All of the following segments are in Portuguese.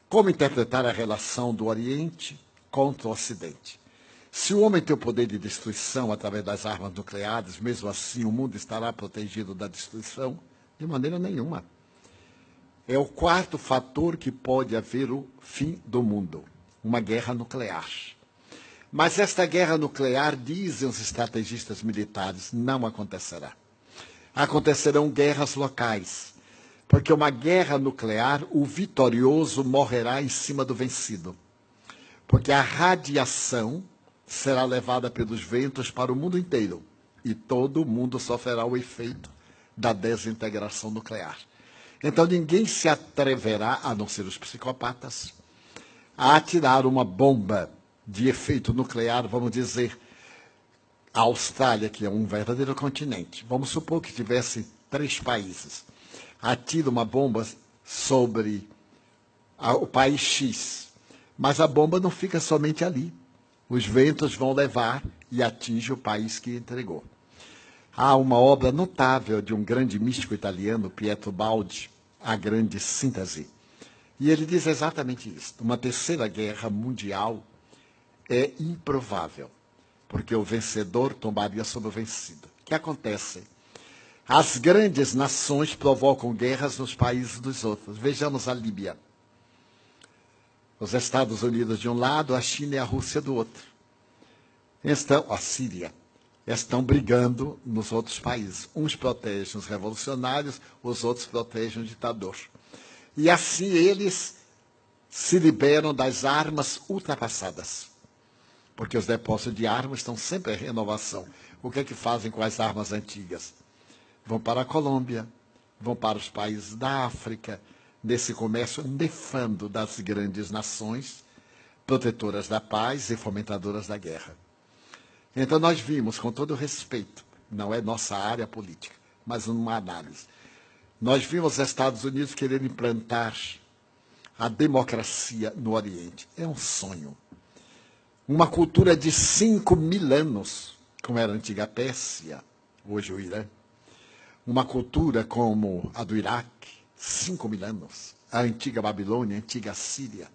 Como interpretar a relação do Oriente contra o Ocidente? Se o homem tem o poder de destruição através das armas nucleares, mesmo assim o mundo estará protegido da destruição? De maneira nenhuma. É o quarto fator que pode haver o fim do mundo, uma guerra nuclear. Mas esta guerra nuclear, dizem os estrategistas militares, não acontecerá. Acontecerão guerras locais, porque uma guerra nuclear, o vitorioso morrerá em cima do vencido. Porque a radiação será levada pelos ventos para o mundo inteiro e todo mundo sofrerá o efeito da desintegração nuclear. Então ninguém se atreverá, a não ser os psicopatas, a atirar uma bomba de efeito nuclear, vamos dizer, a Austrália, que é um verdadeiro continente. Vamos supor que tivesse 3 países. Atira uma bomba sobre o país X, mas a bomba não fica somente ali. Os ventos vão levar e atinge o país que entregou. Há uma obra notável de um grande místico italiano, Pietro Baldi, A Grande Síntese. E ele diz exatamente isso. Uma terceira guerra mundial é improvável, porque o vencedor tombaria sobre o vencido. O que acontece? As grandes nações provocam guerras nos países dos outros. Vejamos a Líbia. Os Estados Unidos de um lado, a China e a Rússia do outro. A Síria. Estão brigando nos outros países. Uns protegem os revolucionários, os outros protegem o ditador. E assim eles se liberam das armas ultrapassadas. Porque os depósitos de armas estão sempre em renovação. O que é que fazem com as armas antigas? Vão para a Colômbia, vão para os países da África, nesse comércio nefando das grandes nações, protetoras da paz e fomentadoras da guerra. Então nós vimos, com todo respeito, não é nossa área política, mas uma análise, nós vimos os Estados Unidos querer implantar a democracia no Oriente. É um sonho. Uma cultura de 5.000 anos, como era a antiga Pérsia, hoje o Irã. Uma cultura como a do Iraque, 5.000 anos. A antiga Babilônia, a antiga Síria.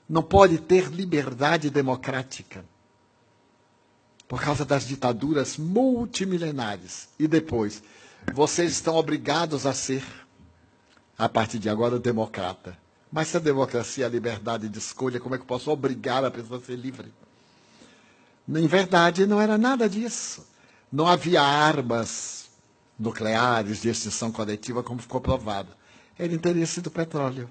Não pode ter liberdade democrática por causa das ditaduras multimilenares. E depois, vocês estão obrigados a ser, a partir de agora, democrata. Mas se a democracia é a liberdade de escolha, como é que eu posso obrigar a pessoa a ser livre? Em verdade, não era nada disso. Não havia armas nucleares de extinção coletiva, como ficou provado. Era interesse do petróleo.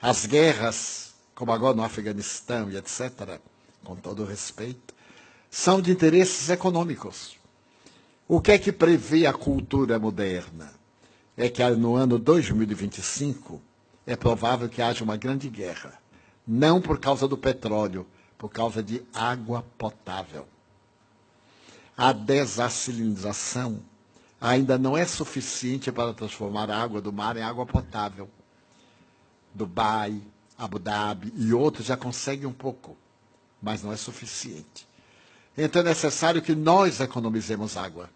As guerras, como agora no Afeganistão e etc., com todo o respeito, são de interesses econômicos. O que é que prevê a cultura moderna? É que no ano 2025 é provável que haja uma grande guerra. Não por causa do petróleo, por causa de água potável. A dessalinização ainda não é suficiente para transformar a água do mar em água potável. Dubai, Abu Dhabi e outros já conseguem um pouco, mas não é suficiente. Então é necessário que nós economizemos água.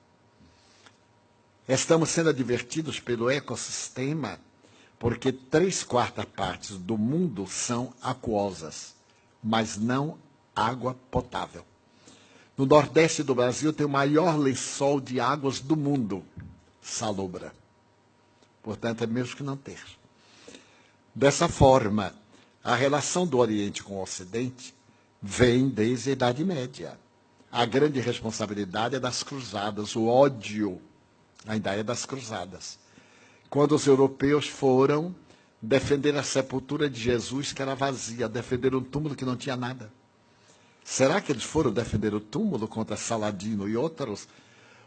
Estamos sendo advertidos pelo ecossistema porque 3/4 partes do mundo são aquosas, mas não água potável. No nordeste do Brasil tem o maior lençol de águas do mundo, salobra. Portanto, é mesmo que não ter. Dessa forma, a relação do Oriente com o Ocidente vem desde a Idade Média. A grande responsabilidade é das cruzadas, o ódio ainda é das cruzadas. Quando os europeus foram defender a sepultura de Jesus, que era vazia, defender um túmulo que não tinha nada. Será que eles foram defender o túmulo contra Saladino e outros?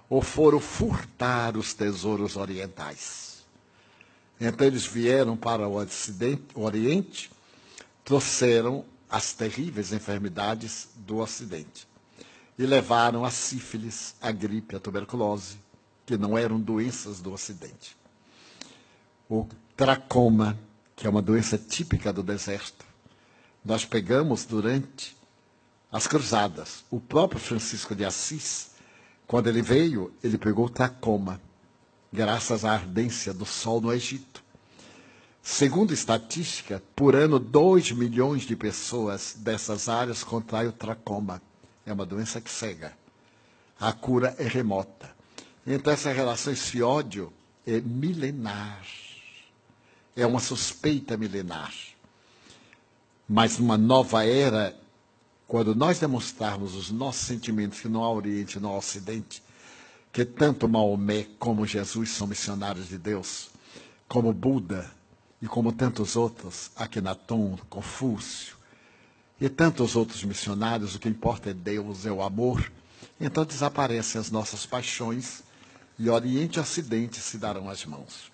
Ou foram furtar os tesouros orientais? Então eles vieram para o Oriente, trouxeram as terríveis enfermidades do Ocidente. E levaram a sífilis, a gripe, a tuberculose, que não eram doenças do Ocidente. O tracoma, que é uma doença típica do deserto, nós pegamos durante as cruzadas. O próprio Francisco de Assis, quando ele veio, ele pegou o tracoma, graças à ardência do sol no Egito. Segundo estatística, por ano, 2 milhões de pessoas dessas áreas contraem o tracoma. É uma doença que cega. A cura é remota. Então, essa relação, esse ódio é milenar. É uma suspeita milenar. Mas numa nova era, quando nós demonstrarmos os nossos sentimentos, que não há Oriente, não há Ocidente, que tanto Maomé como Jesus são missionários de Deus, como Buda e como tantos outros, Akhenaton, Confúcio, e tantos outros missionários, o que importa é Deus, é o amor. Então desaparecem as nossas paixões e Oriente e Ocidente se darão as mãos.